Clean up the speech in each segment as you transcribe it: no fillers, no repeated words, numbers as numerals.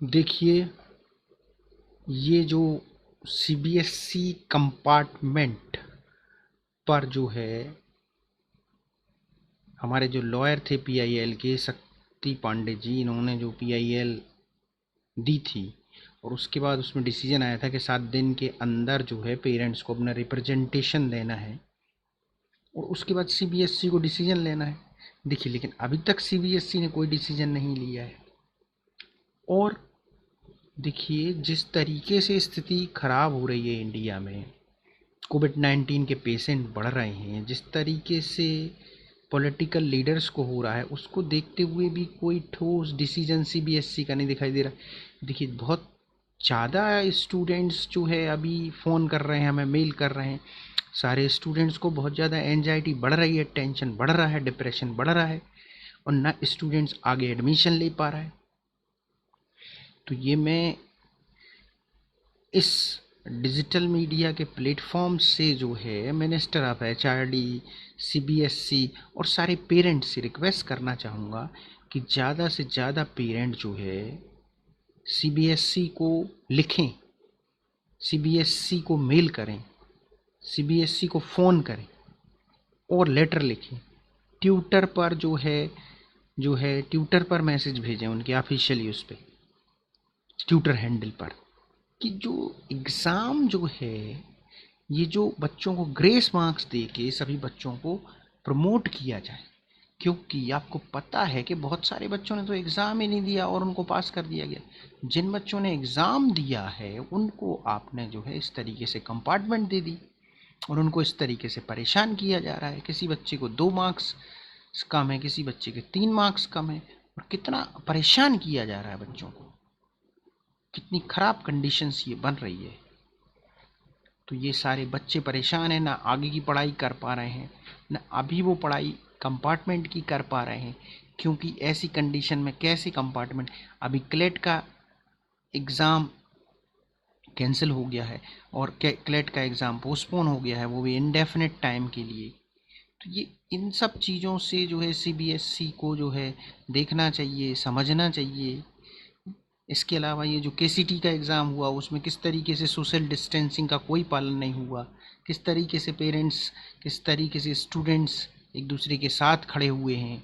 देखिए, ये जो सीबीएसई कंपार्टमेंट पर जो है हमारे जो लॉयर थे पीआईएल के शक्ति पांडे जी, इन्होंने जो पीआईएल दी थी और उसके बाद उसमें डिसीजन आया था कि 7 दिन के अंदर जो है पेरेंट्स को अपना रिप्रेजेंटेशन देना है और उसके बाद सीबीएसई को डिसीजन लेना है। देखिए, लेकिन अभी तक सीबीएसई ने कोई डिसीजन नहीं लिया है। और देखिए, जिस तरीके से स्थिति खराब हो रही है इंडिया में, कोविड-19 के पेशेंट बढ़ रहे हैं, जिस तरीके से पॉलिटिकल लीडर्स को हो रहा है, उसको देखते हुए भी कोई ठोस डिसीजन सीबीएसई का नहीं दिखाई दे रहा। देखिए, बहुत ज़्यादा स्टूडेंट्स जो है अभी फ़ोन कर रहे हैं, हमें मेल कर रहे हैं। सारे स्टूडेंट्स को बहुत ज़्यादा एंजाइटी बढ़ रही है, टेंशन बढ़ रहा है, डिप्रेशन बढ़ रहा है और ना स्टूडेंट्स आगे एडमिशन ले पा रहा है। तो ये मैं इस डिजिटल मीडिया के प्लेटफॉर्म से जो है मिनिस्टर ऑफ एचआरडी, सीबीएसई और सारे पेरेंट्स से रिक्वेस्ट करना चाहूँगा कि ज़्यादा से ज़्यादा पेरेंट जो है सीबीएसई को लिखें, सीबीएसई को मेल करें, सीबीएसई को फ़ोन करें और लेटर लिखें। ट्विटर पर जो है ट्विटर पर मैसेज भेजें उनके ऑफिशियली उस पर, ट्विटर हैंडल पर, कि जो एग्ज़ाम जो है, ये जो बच्चों को ग्रेस मार्क्स दे के सभी बच्चों को प्रमोट किया जाए। क्योंकि आपको पता है कि बहुत सारे बच्चों ने तो एग्ज़ाम ही नहीं दिया और उनको पास कर दिया गया। जिन बच्चों ने एग्ज़ाम दिया है उनको आपने जो है इस तरीके से कंपार्टमेंट दे दी और उनको इस तरीके से परेशान किया जा रहा है। किसी बच्चे को 2 मार्क्स कम है, किसी बच्चे के 3 मार्क्स कम है और कितना परेशान किया जा रहा है बच्चों को। कितनी ख़राब कंडीशंस ये बन रही है। तो ये सारे बच्चे परेशान हैं, ना आगे की पढ़ाई कर पा रहे हैं, ना अभी वो पढ़ाई कंपार्टमेंट की कर पा रहे हैं। क्योंकि ऐसी कंडीशन में कैसे कंपार्टमेंट, अभी क्लेट का एग्ज़ाम कैंसिल हो गया है और क्लेट का एग्ज़ाम पोस्टपोन हो गया है, वो भी इंडेफिनिट टाइम के लिए। तो ये इन सब चीज़ों से जो है सीबीएसई को जो है देखना चाहिए, समझना चाहिए। इसके अलावा ये जो केसीटी का एग्ज़ाम हुआ उसमें किस तरीके से सोशल डिस्टेंसिंग का कोई पालन नहीं हुआ, किस तरीके से पेरेंट्स, किस तरीके से स्टूडेंट्स एक दूसरे के साथ खड़े हुए हैं।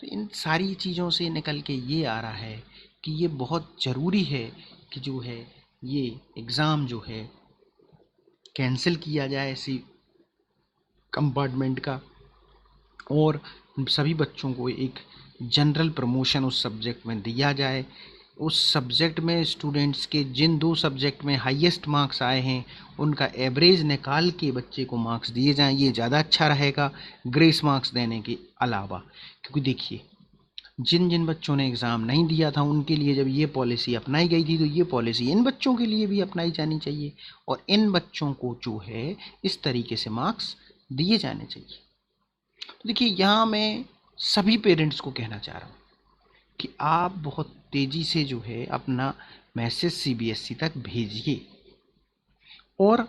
तो इन सारी चीज़ों से निकल के ये आ रहा है कि ये बहुत ज़रूरी है कि जो है ये एग्ज़ाम जो है कैंसिल किया जाए इसी कंपार्टमेंट का और सभी बच्चों को एक जनरल प्रमोशन उस सब्जेक्ट में दिया जाए। उस सब्जेक्ट में स्टूडेंट्स के जिन 2 सब्जेक्ट में हाईएस्ट मार्क्स आए हैं उनका एवरेज निकाल के बच्चे को मार्क्स दिए जाएं। ये ज़्यादा अच्छा रहेगा ग्रेस मार्क्स देने के अलावा। क्योंकि देखिए, जिन जिन बच्चों ने एग्ज़ाम नहीं दिया था उनके लिए जब ये पॉलिसी अपनाई गई थी तो ये पॉलिसी इन बच्चों के लिए भी अपनाई जानी चाहिए और इन बच्चों को जो है इस तरीके से मार्क्स दिए जाने चाहिए। तो देखिए, यहाँ मैं सभी पेरेंट्स को कहना चाह रहा हूँ कि आप बहुत तेज़ी से जो है अपना मैसेज सीबीएसई तक भेजिए और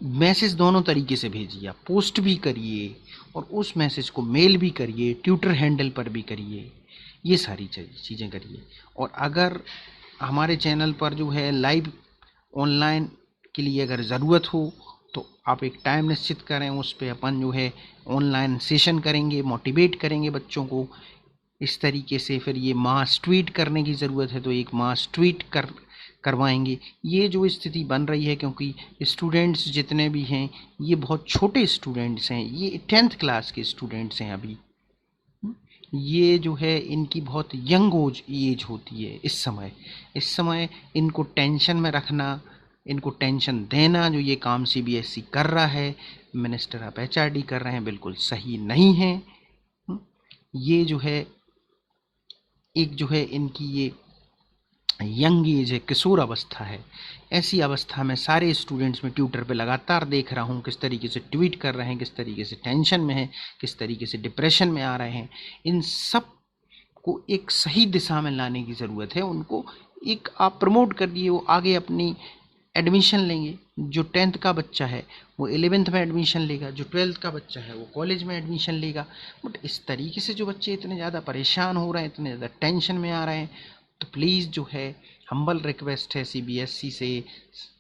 मैसेज दोनों तरीके से भेजिए। आप पोस्ट भी करिए और उस मैसेज को मेल भी करिए, ट्विटर हैंडल पर भी करिए, ये सारी चीज़ें करिए। और अगर हमारे चैनल पर जो है लाइव ऑनलाइन के लिए अगर ज़रूरत हो तो आप एक टाइम निश्चित करें, उस पर अपन जो है ऑनलाइन सेशन करेंगे, मोटिवेट करेंगे बच्चों को इस तरीके से। फिर ये मास ट्वीट करने की ज़रूरत है तो एक मास ट्वीट करवाएंगे। ये जो स्थिति बन रही है, क्योंकि स्टूडेंट्स जितने भी हैं ये बहुत छोटे स्टूडेंट्स हैं, ये 10th क्लास के स्टूडेंट्स हैं अभी। ये जो है इनकी बहुत यंग एज होती है इस समय इनको टेंशन में रखना, इनको टेंशन देना, जो ये काम सीबीएसई कर रहा है, मिनिस्टर ऑफ एचआरडी कर रहे हैं, बिल्कुल सही नहीं है। ये जो है एक जो है इनकी ये यंग एज है, किशोर अवस्था है। ऐसी अवस्था में सारे स्टूडेंट्स में ट्विटर पे लगातार देख रहा हूँ किस तरीके से ट्वीट कर रहे हैं, किस तरीके से टेंशन में हैं, किस तरीके से डिप्रेशन में आ रहे हैं। इन सब को एक सही दिशा में लाने की ज़रूरत है। उनको एक आप प्रमोट कर दिए, वो आगे अपनी एडमिशन लेंगे। जो 10th का बच्चा है वो 11th में एडमिशन लेगा, जो 12th का बच्चा है वो कॉलेज में एडमिशन लेगा। बट इस तरीके से जो बच्चे इतने ज़्यादा परेशान हो रहे हैं, इतने ज़्यादा टेंशन में आ रहे हैं, तो प्लीज़ जो है हम्बल रिक्वेस्ट है सीबीएसई से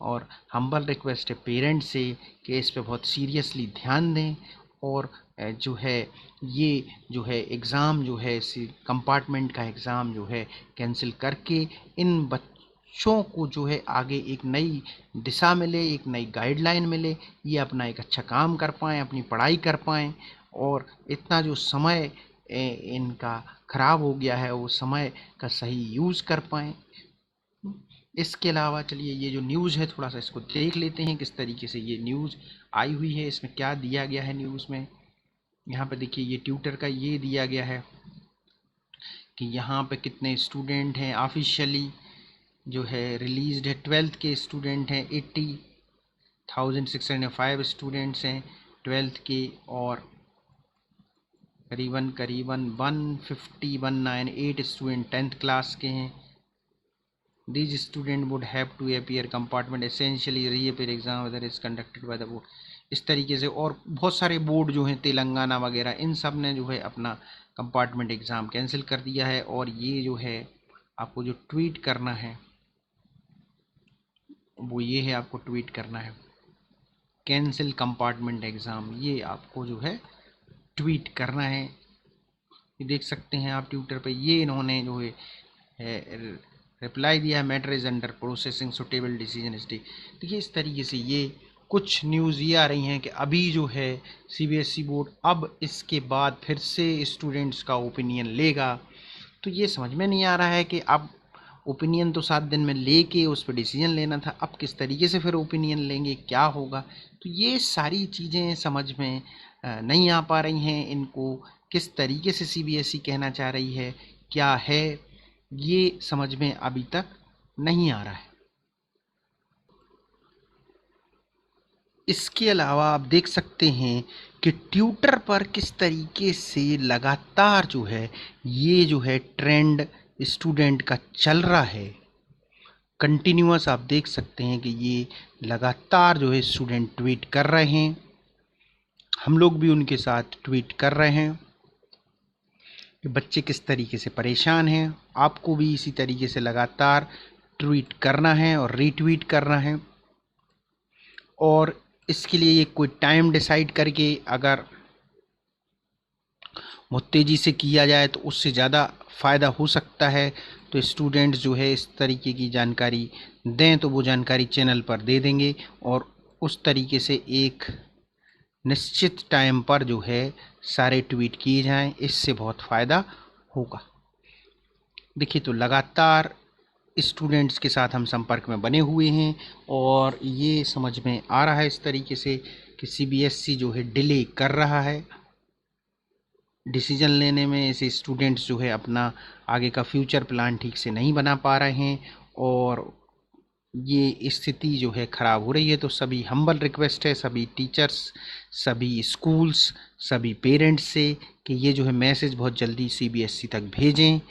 और हम्बल रिक्वेस्ट है पेरेंट्स से कि इस पे बहुत सीरियसली ध्यान दें और जो है ये जो है एग्ज़ाम जो है इसी कंपार्टमेंट का एग्ज़ाम जो है कैंसिल करके इन बच्चों को जो है आगे एक नई दिशा मिले, एक नई गाइडलाइन मिले, ये अपना एक अच्छा काम कर पाएँ, अपनी पढ़ाई कर पाएँ और इतना जो समय इनका ख़राब हो गया है वो समय का सही यूज़ कर पाएँ। इसके अलावा चलिए ये जो न्यूज़ है थोड़ा सा इसको देख लेते हैं किस तरीके से ये न्यूज़ आई हुई है, इसमें क्या दिया गया है न्यूज़ में। यहाँ पे देखिए ये ट्विटर का ये दिया गया है कि यहाँ पे कितने स्टूडेंट हैं ऑफिशियली जो है रिलीज्ड है। 12th के स्टूडेंट हैं 80,605 स्टूडेंट्स हैं 12th के और करीबन 198 स्टूडेंट 10th क्लास के हैं। These students would have to appear compartment essentially reappear exam whether is conducted by the board। इस तरीके से और बहुत सारे बोर्ड जो हैं तेलंगाना वगैरह इन सब ने जो है अपना कंपार्टमेंट एग्ज़ाम कैंसिल कर दिया है। और ये जो है आपको जो ट्वीट करना है वो ये है, आपको ट्वीट करना है कैंसिल कंपार्टमेंट एग्ज़ाम, ये आपको जो है ट्वीट करना है। ये देख सकते हैं आप ट्विटर पे ये इन्होंने जो है रिप्लाई दिया है, matter is under processing suitable decision is take. देखिए इस तरीके से ये कुछ न्यूज़ ये आ रही हैं कि अभी जो है सीबीएसई बोर्ड अब इसके बाद फिर से स्टूडेंट्स का ओपिनियन लेगा। तो ये समझ में नहीं आ रहा है कि अब ओपिनियन तो 7 दिन में लेके उस पर डिसीजन लेना था, अब किस तरीके से फिर ओपिनियन लेंगे, क्या होगा। तो ये सारी चीज़ें समझ में नहीं आ पा रही हैं। इनको किस तरीके से सीबीएसई कहना चाह रही है, क्या है, ये समझ में अभी तक नहीं आ रहा है। इसके अलावा आप देख सकते हैं कि ट्विटर पर किस तरीके से लगातार जो है ये जो है ट्रेंड स्टूडेंट का चल रहा है कंटिन्यूअस। आप देख सकते हैं कि ये लगातार जो है स्टूडेंट ट्वीट कर रहे हैं, हम लोग भी उनके साथ ट्वीट कर रहे हैं कि बच्चे किस तरीके से परेशान हैं। आपको भी इसी तरीके से लगातार ट्वीट करना है और रीट्वीट करना है और इसके लिए ये कोई टाइम डिसाइड करके अगर बहुत तेज़ी से किया जाए तो उससे ज़्यादा फ़ायदा हो सकता है। तो स्टूडेंट्स जो है इस तरीके की जानकारी दें तो वो जानकारी चैनल पर दे देंगे और उस तरीके से एक निश्चित टाइम पर जो है सारे ट्वीट किए जाएं, इससे बहुत फ़ायदा होगा। देखिए तो लगातार स्टूडेंट्स के साथ हम संपर्क में बने हुए हैं और ये समझ में आ रहा है इस तरीके से कि सीबीएसई जो है डिले कर रहा है डिसीजन लेने में। ऐसे स्टूडेंट्स जो है अपना आगे का फ्यूचर प्लान ठीक से नहीं बना पा रहे हैं और ये स्थिति जो है ख़राब हो रही है। तो सभी हम्बल रिक्वेस्ट है सभी टीचर्स, सभी स्कूल्स, सभी पेरेंट्स से कि ये जो है मैसेज बहुत जल्दी सीबीएसई तक भेजें,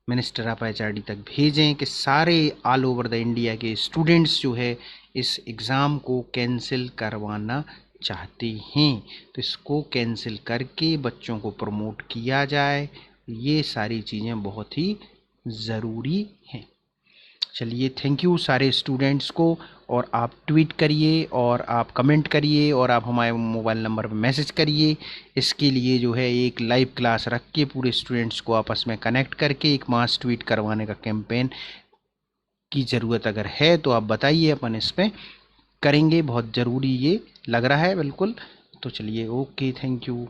मिनिस्टर ऑफ एचआरडी तक भेजें कि सारे ऑल ओवर द इंडिया के स्टूडेंट्स जो है इस एग्ज़ाम को कैंसिल करवाना चाहते हैं तो इसको कैंसिल करके बच्चों को प्रमोट किया जाए। ये सारी चीज़ें बहुत ही ज़रूरी हैं। चलिए थैंक यू सारे स्टूडेंट्स को और आप ट्वीट करिए और आप कमेंट करिए और आप हमारे मोबाइल नंबर पर मैसेज करिए। इसके लिए जो है एक लाइव क्लास रख के पूरे स्टूडेंट्स को आपस में कनेक्ट करके एक मास ट्वीट करवाने का कैंपेन की ज़रूरत अगर है तो आप बताइए, अपन इस पर करेंगे। बहुत ज़रूरी ये लग रहा है बिल्कुल। तो चलिए ओके, थैंक यू।